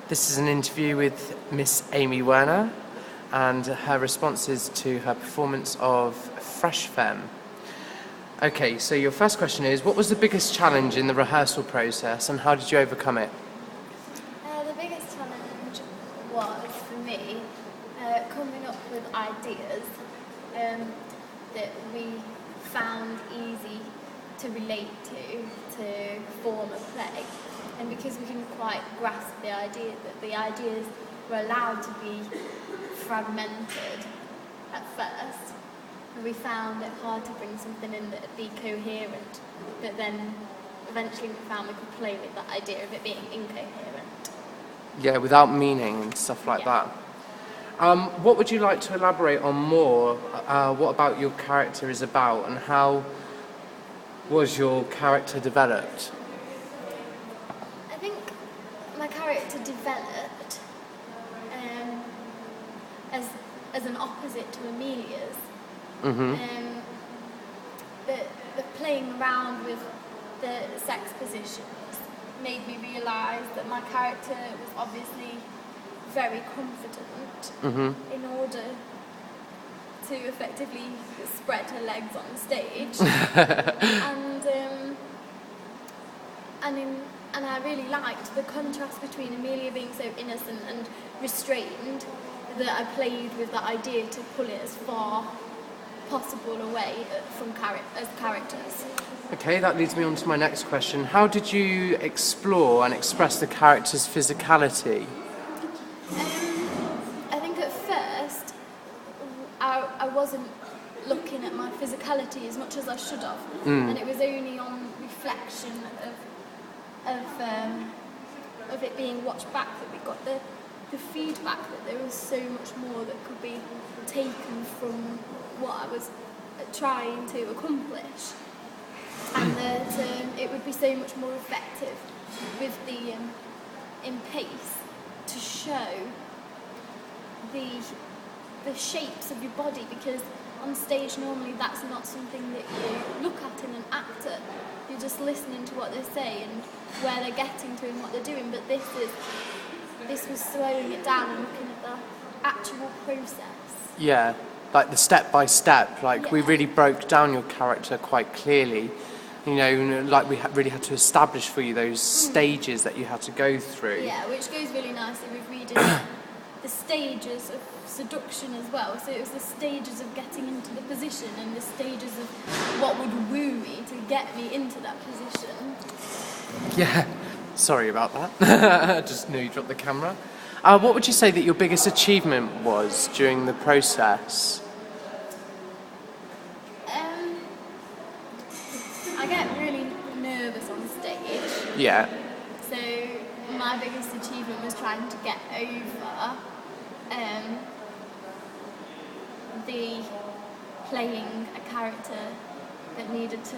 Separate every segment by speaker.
Speaker 1: This is an interview with Miss Amy Werner and her responses to her performance of FreshFemme. Okay, so your first question is, what was the biggest challenge in the rehearsal process and how did you overcome it?
Speaker 2: The biggest challenge was, for me, coming up with ideas that we found easy to relate to form a play. And because we couldn't quite grasp the idea that the ideas were allowed to be fragmented at first, we found it hard to bring something in that would be coherent, but then eventually we found we could play with that idea of it being incoherent.
Speaker 1: Yeah, without meaning and stuff like that. What would you like to elaborate on more? What about your character is about and how was your character developed?
Speaker 2: I think my character developed as an opposite to Amelia's. The playing around with the sex positions made me realise that my character was obviously very confident in order to effectively spread her legs on stage. And I really liked the contrast between Amelia being so innocent and restrained that I played with the idea to pull it as far possible away from as characters.
Speaker 1: Okay, that leads me on to my next question. How did you explore and express the character's physicality?
Speaker 2: I think at first I wasn't looking at my physicality as much as I should have, and it was only on reflection of it being watched back that we got the feedback that there was so much more that could be taken from what I was trying to accomplish, and that it would be so much more effective with the in pace to show the shapes of your body, because on stage normally that's not something that you look at in an actor. You're just listening to what they say and where they're getting to and what they're doing, but this was slowing it down and looking at the actual process.
Speaker 1: Yeah, like the step by step, we really broke down your character quite clearly. You know, like we really had to establish for you those stages that you had to go through.
Speaker 2: Yeah, which goes really nicely with reading the stages of seduction as well. So it was the stages of getting into the position and the stages of what would woo me to get me into that position.
Speaker 1: Yeah, sorry about that. I just knew you dropped the camera. What would you say that your biggest achievement was during the process?
Speaker 2: I get really nervous on stage.
Speaker 1: Yeah.
Speaker 2: So my biggest achievement was trying to get over the playing a character that needed to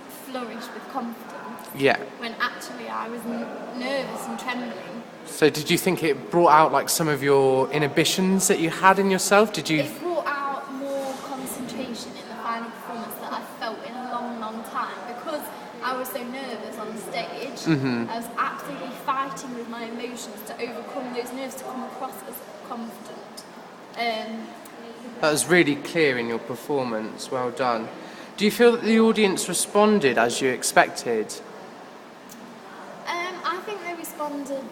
Speaker 2: flourish with confidence.
Speaker 1: Yeah.
Speaker 2: When actually I was nervous and trembling.
Speaker 1: So did you think it brought out some of your inhibitions that you had in yourself?
Speaker 2: It brought out more concentration in the final performance that I felt in a long, long time, because I was so nervous on stage. I was absolutely fighting with my emotions to overcome those nerves to come across as confident.
Speaker 1: That was really clear in your performance. Well done. Do you feel that the audience responded as you expected?
Speaker 2: I think they responded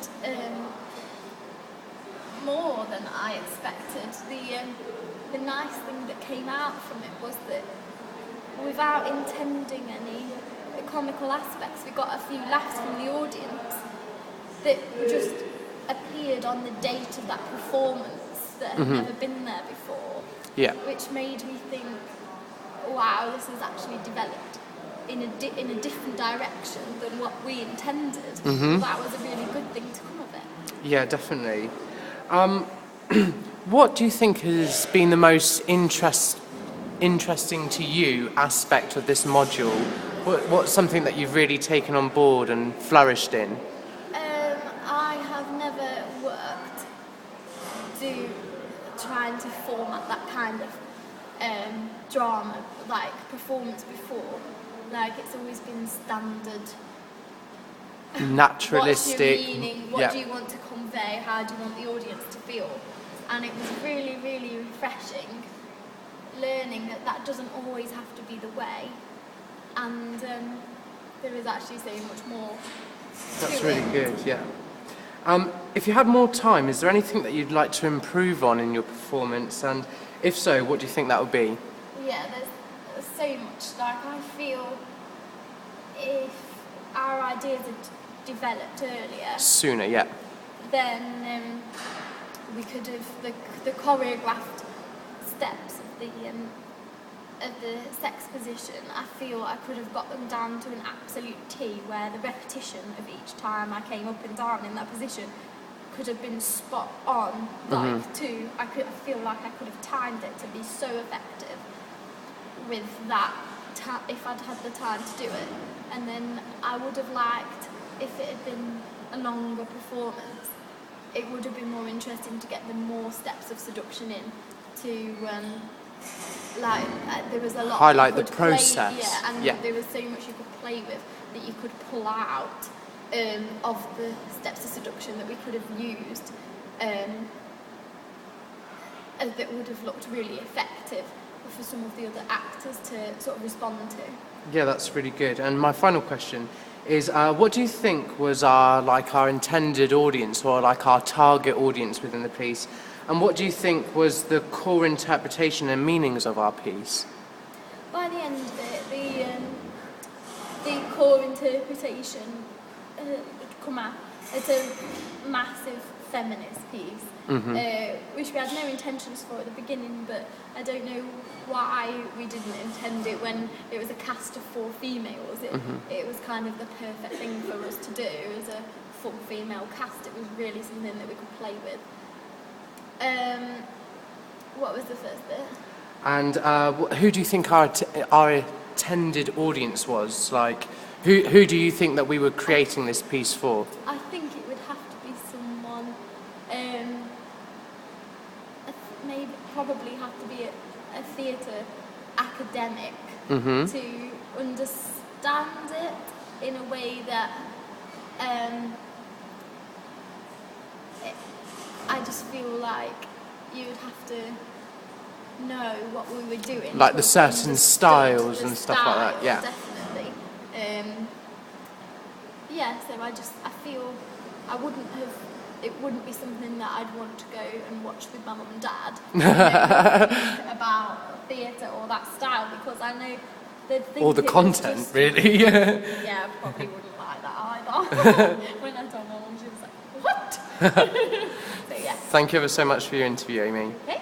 Speaker 2: more than I expected. The nice thing that came out from it was that, without intending any comical aspects, we got a few laughs from the audience that just appeared on the date of that performance that had never been there before.
Speaker 1: Yeah.
Speaker 2: Which made me think, wow, this has actually developed in a different direction than what we intended. That was a really good thing to come of it. Yeah,
Speaker 1: definitely. What do you think has been the most interesting to you aspect of this module? What's something that you've really taken on board and flourished in?
Speaker 2: I have never worked trying to format that kind of drama, performance before. It's always been standard.
Speaker 1: Naturalistic.
Speaker 2: What's your meaning? What do you want to convey? convey? How do you want the audience to feel? And it was really, really refreshing learning that that doesn't always have to be the way, and there is actually so much more.
Speaker 1: That's really good, yeah. If you had more time, is there anything that you'd like to improve on in your performance? And if so, what do you think that would be?
Speaker 2: Yeah, there's so much. Like, I feel if our ideas had developed earlier,
Speaker 1: Sooner, yeah.
Speaker 2: then we could have the choreographed steps of the sex position. I feel I could have got them down to an absolute T, where the repetition of each time I came up and down in that position could have been spot on. Like I feel like I could have timed it to be so effective with that if I'd had the time to do it. And then I would have liked, if it had been a longer performance, it would have been more interesting to get the more steps of seduction in, to there was a lot
Speaker 1: highlight the
Speaker 2: play,
Speaker 1: process.
Speaker 2: There was so much you could play with that you could pull out of the steps of seduction that we could have used that would have looked really effective for some of the other actors to sort of respond to.
Speaker 1: Yeah, that's really good. And my final question is, what do you think was our intended audience, or like our target audience within the piece? And what do you think was the core interpretation and meanings of our piece?
Speaker 2: By the end of it, the core interpretation would come out. It's a massive feminist piece, which we had no intentions for at the beginning, but I don't know why we didn't intend it when it was a cast of 4 females. It was kind of the perfect thing for us to do. As a full female cast, it was really something that we could play with. What was the first bit? And
Speaker 1: who do you think our intended audience was? Like, who do you think that we were creating this piece for?
Speaker 2: I think it would have to be someone, probably have to be a theatre academic to understand it in a way that I just feel like you would have to know what we were doing.
Speaker 1: Like the certain styles and stuff like that, yeah.
Speaker 2: Definitely. So I feel it wouldn't be something that I'd want to go and watch with my mum and dad about theatre or that style, because I know they'd think
Speaker 1: or the content, really.
Speaker 2: Yeah, I probably wouldn't like that either. When I told my mum, she was like, what? So yeah.
Speaker 1: Thank you ever so much for your interview, Amy.
Speaker 2: Okay.